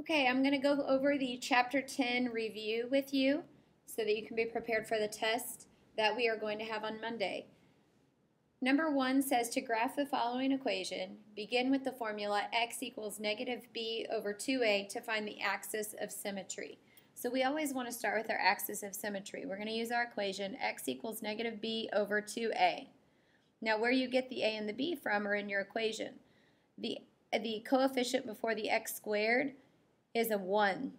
Okay, I'm going to go over the Chapter 10 review with you so that you can be prepared for the test that we are going to have on Monday. Number 1 says to graph the following equation, begin with the formula x equals negative b over 2a to find the axis of symmetry. So we always want to start with our axis of symmetry. We're going to use our equation x equals negative b over 2a. Now where you get the a and the b from are in your equation. The coefficient before the x squared is a 1,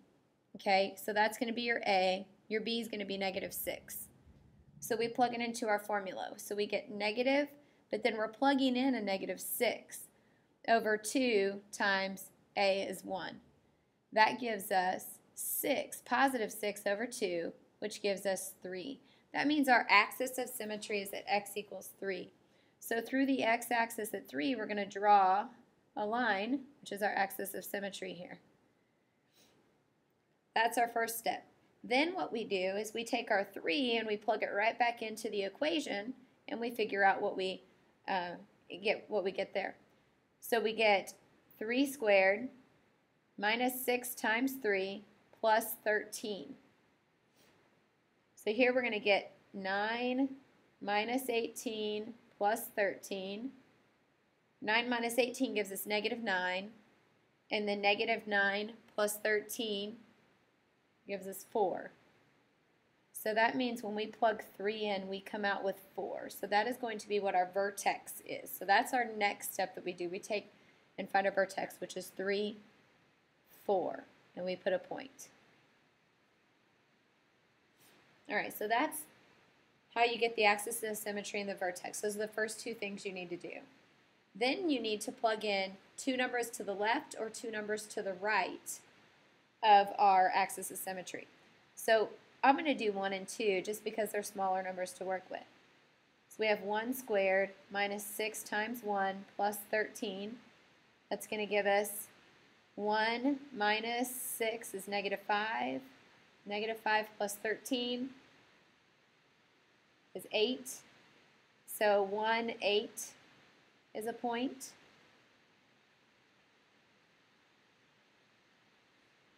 okay? So that's going to be your a. Your b is going to be negative 6. So we plug it into our formula. So we get negative, but then we're plugging in a negative 6 over 2 times a is 1. That gives us 6, positive 6 over 2, which gives us 3. That means our axis of symmetry is at x equals 3. So through the x-axis at 3, we're going to draw a line, which is our axis of symmetry here. That's our first step. Then what we do is we take our 3 and we plug it right back into the equation and we figure out what we get there. So we get 3 squared minus 6 times 3 plus 13. So here we're going to get 9 minus 18 plus 13. 9 minus 18 gives us negative 9, and then negative 9 plus 13 gives us 4. So that means when we plug 3 in, we come out with 4. So that is going to be what our vertex is. So that's our next step that we do. We take and find our vertex, which is 3, 4, and we put a point. All right, so that's how you get the axis of symmetry and the vertex. Those are the first two things you need to do. Then you need to plug in 2 numbers to the left or 2 numbers to the right of our axis of symmetry. So I'm going to do 1 and 2 just because they're smaller numbers to work with. So we have 1 squared minus 6 times 1 plus 13. That's going to give us 1 minus 6 is negative 5. Negative 5 plus 13 is 8. So 1, 8 is a point.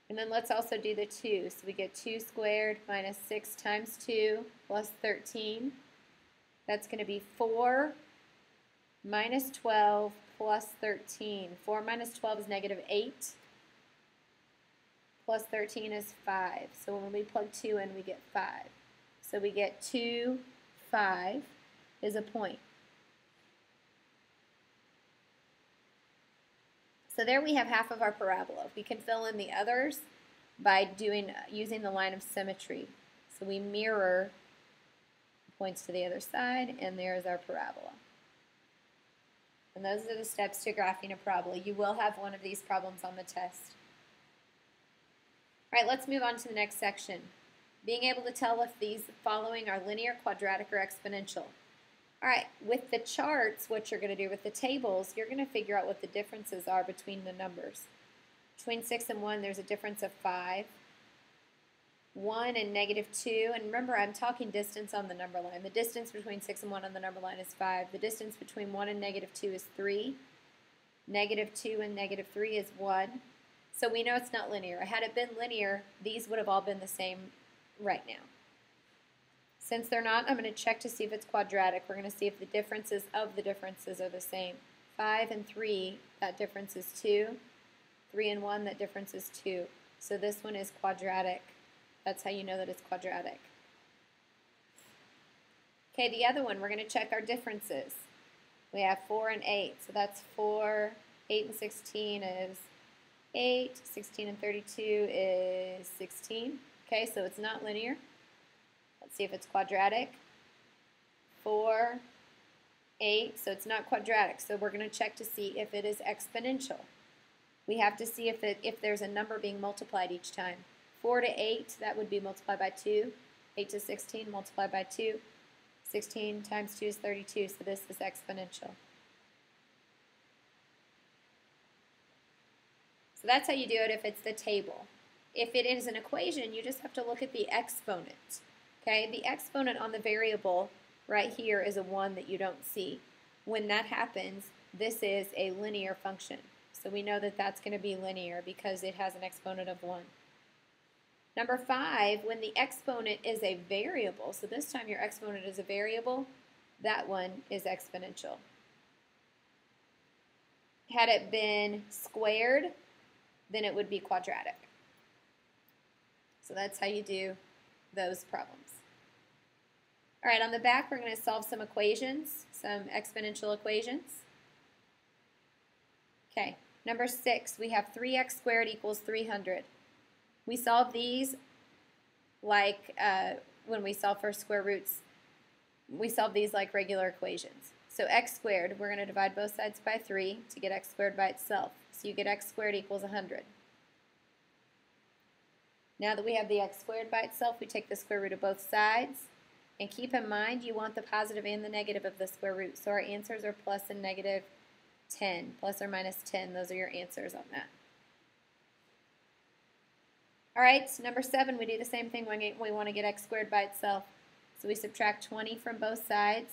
And then let's also do the 2. So we get 2 squared minus 6 times 2 plus 13. That's going to be 4 minus 12 plus 13. 4 minus 12 is negative 8. Plus 13 is 5. So when we plug 2 in, we get 5. So we get 2, 5 is a point. So there we have half of our parabola. We can fill in the others by using the line of symmetry. So we mirror points to the other side, and there's our parabola. And those are the steps to graphing a parabola. You will have one of these problems on the test. All right, let's move on to the next section. Being able to tell if these following are linear, quadratic, or exponential. All right, with the charts, what you're going to do with the tables, you're going to figure out what the differences are between the numbers. Between 6 and 1, there's a difference of 5. 1 and negative 2, and remember I'm talking distance on the number line. The distance between 6 and 1 on the number line is 5. The distance between 1 and negative 2 is 3. Negative 2 and negative 3 is 1. So we know it's not linear. Had it been linear, these would have all been the same right now. Since they're not, I'm going to check to see if it's quadratic. We're going to see if the differences of the differences are the same. 5 and 3, that difference is 2. 3 and 1, that difference is 2. So this one is quadratic. That's how you know that it's quadratic. Okay, the other one, we're going to check our differences. We have 4 and 8. So that's 4. 8 and 16 is 8. 16 and 32 is 16. Okay, so it's not linear. Let's see if it's quadratic. 4, 8, so it's not quadratic. So we're going to check to see if it is exponential. We have to see if there's a number being multiplied each time. 4 to 8, that would be multiplied by 2. 8 to 16, multiplied by 2. 16 times 2 is 32, so this is exponential. So that's how you do it if it's the table. If it is an equation, you just have to look at the exponent. Okay, the exponent on the variable right here is a 1 that you don't see. When that happens, this is a linear function. So we know that that's going to be linear because it has an exponent of 1. Number 5, when the exponent is a variable, so this time your exponent is a variable, that one is exponential. Had it been squared, then it would be quadratic. So that's how you do those problems. All right, on the back, we're going to solve some equations, some exponential equations. Okay, number 6, we have 3x squared equals 300. We solve these like when we solve for square roots. We solve these like regular equations. So x squared, we're going to divide both sides by 3 to get x squared by itself. So you get x squared equals 100. Now that we have the x squared by itself, we take the square root of both sides. And keep in mind, you want the positive and the negative of the square root. So our answers are plus and negative 10, plus or minus 10. Those are your answers on that. All right, so number 7, we do the same thing when we want to get x squared by itself. So we subtract 20 from both sides.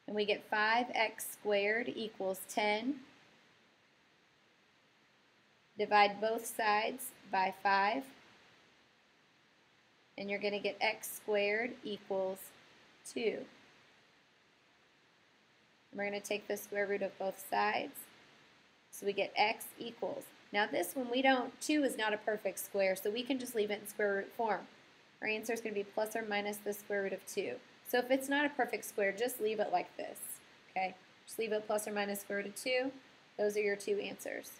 And we get 5x squared equals 10. Divide both sides by 5. And you're going to get x squared equals 2. And we're going to take the square root of both sides. So we get x equals. Now this one, 2 is not a perfect square, so we can just leave it in square root form. Our answer is going to be plus or minus the square root of 2. So if it's not a perfect square, just leave it like this. Okay? Just leave it plus or minus square root of 2. Those are your 2 answers.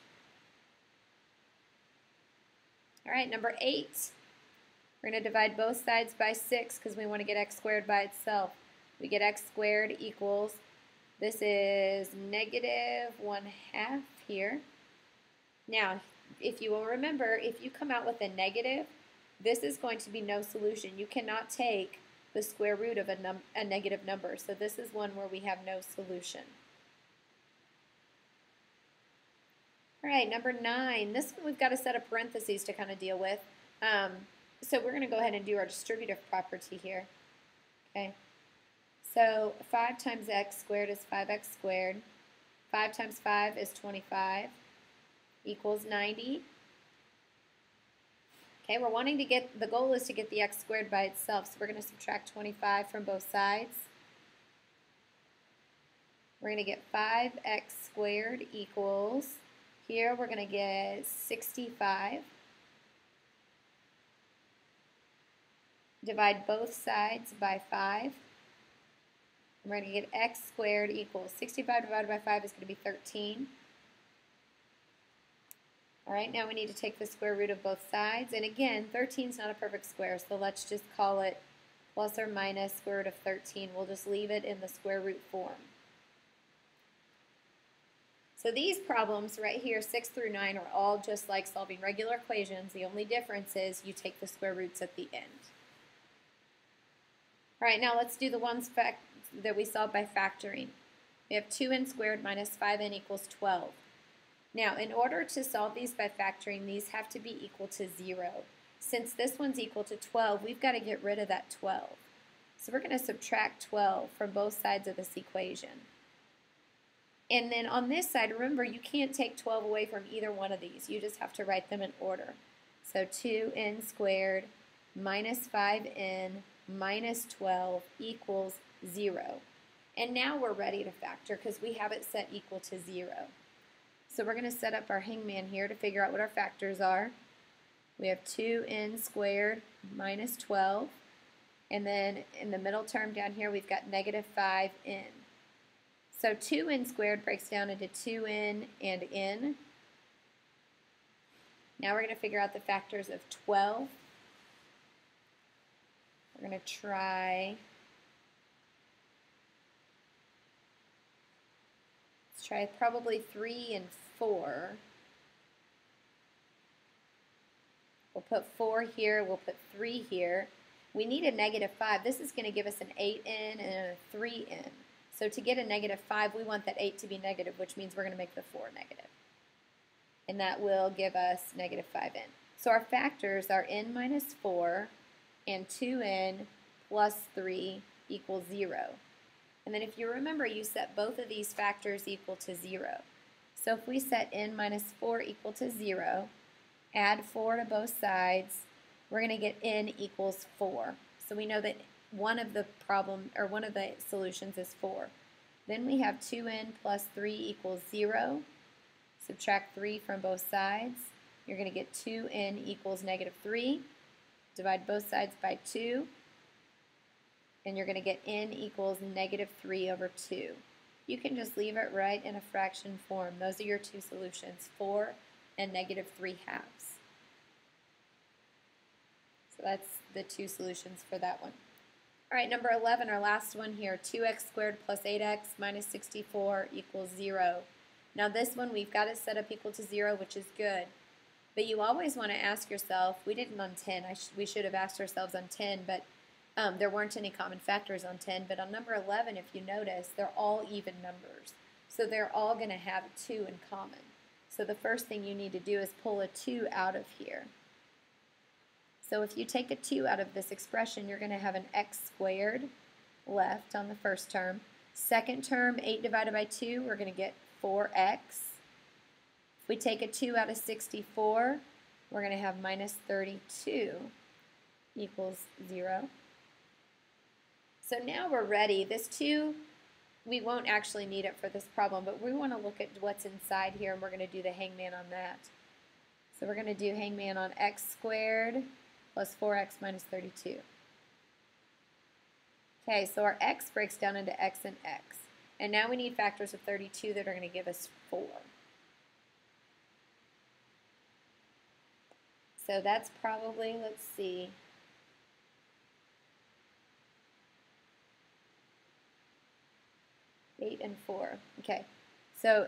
All right, number 8. We're going to divide both sides by 6 because we want to get x squared by itself. We get x squared equals, this is negative 1/2 here. Now, if you will remember, if you come out with a negative, this is going to be no solution. You cannot take the square root of a negative number. So this is one where we have no solution. All right, number 9. This one we've got a set of parentheses to kind of deal with. So we're going to go ahead and do our distributive property here. Okay. So 5 times x squared is 5x squared. 5 times 5 is 25 equals 90. Okay, we're wanting to get, the goal is to get the x squared by itself. So we're going to subtract 25 from both sides. We're going to get 5x squared equals, here we're going to get 65. Divide both sides by 5. And we're going to get x squared equals 65 divided by 5 is going to be 13. All right, now we need to take the square root of both sides. And again, 13 is not a perfect square, so let's just call it plus or minus square root of 13. We'll just leave it in the square root form. So these problems right here, 6 through 9, are all just like solving regular equations. The only difference is you take the square roots at the end. All right, now let's do the ones that we solved by factoring. We have 2n squared minus 5n equals 12. Now, in order to solve these by factoring, these have to be equal to 0. Since this one's equal to 12, we've got to get rid of that 12. So we're going to subtract 12 from both sides of this equation. And then on this side, remember, you can't take 12 away from either one of these. You just have to write them in order. So 2n squared minus 5n minus 12 equals 0. And now we're ready to factor because we have it set equal to 0. So we're going to set up our hangman here to figure out what our factors are. We have 2n squared minus 12. And then in the middle term down here, we've got negative 5n. So 2n squared breaks down into 2n and n. Now we're going to figure out the factors of 12. We're going to try, let's try probably 3 and 4. We'll put 4 here, we'll put 3 here. We need a negative 5. This is going to give us an 8n and a 3n. So to get a negative 5, we want that 8 to be negative, which means we're going to make the 4 negative. And that will give us negative 5n. So our factors are n minus 4 and 2n plus 3 equals 0. And then if you remember, you set both of these factors equal to 0. So if we set n minus 4 equal to 0, add 4 to both sides, we're going to get n equals 4. So we know that one of the solutions is 4. Then we have 2n plus 3 equals 0. Subtract 3 from both sides. You're going to get 2n equals negative 3. Divide both sides by 2. And you're going to get n equals negative 3 over 2. You can just leave it right in a fraction form. Those are your two solutions, 4 and negative 3 halves. So that's the two solutions for that one. All right, number 11, our last one here, 2x squared plus 8x minus 64 equals 0. Now this one we've got it set up equal to 0, which is good. But you always want to ask yourself, we didn't on 10, we should have asked ourselves on 10, but there weren't any common factors on 10. But on number 11, if you notice, they're all even numbers. So they're all going to have a 2 in common. So the first thing you need to do is pull a 2 out of here. So if you take a 2 out of this expression, you're going to have an x squared left on the first term. Second term, 8 divided by 2, we're going to get 4x. If we take a 2 out of 64, we're going to have minus 32 equals 0. So now we're ready. This 2, we won't actually need it for this problem, but we want to look at what's inside here, and we're going to do the hangman on that. So we're going to do hangman on x squared plus 4x minus 32. Okay, so our x breaks down into x and x. And now we need factors of 32 that are going to give us 4. So that's probably, let's see, eight and 4. Okay, so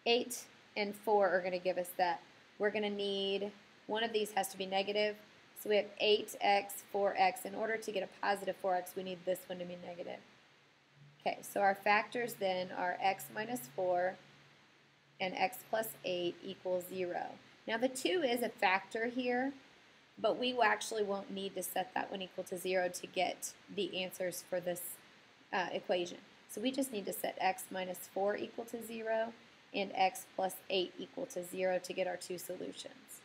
8 and 4 are going to give us that. We're going to need, one of these has to be negative. So we have 8x, 4x. In order to get a positive 4x, we need this one to be negative. Okay, so our factors then are x minus 4 and x plus 8 equals 0. Now the 2 is a factor here, but we actually won't need to set that one equal to 0 to get the answers for this equation. So we just need to set x minus 4 equal to 0 and x plus 8 equal to 0 to get our two solutions.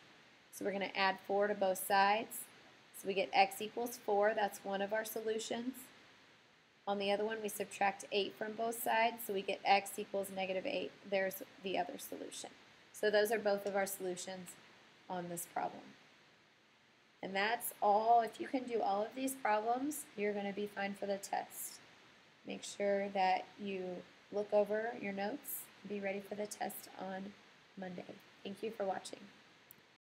So we're going to add 4 to both sides. So we get x equals 4. That's one of our solutions. On the other one, we subtract 8 from both sides. So we get x equals negative 8. There's the other solution. So those are both of our solutions on this problem. And that's all. If you can do all of these problems, you're going to be fine for the test. Make sure that you look over your notes and be ready for the test on Monday. Thank you for watching.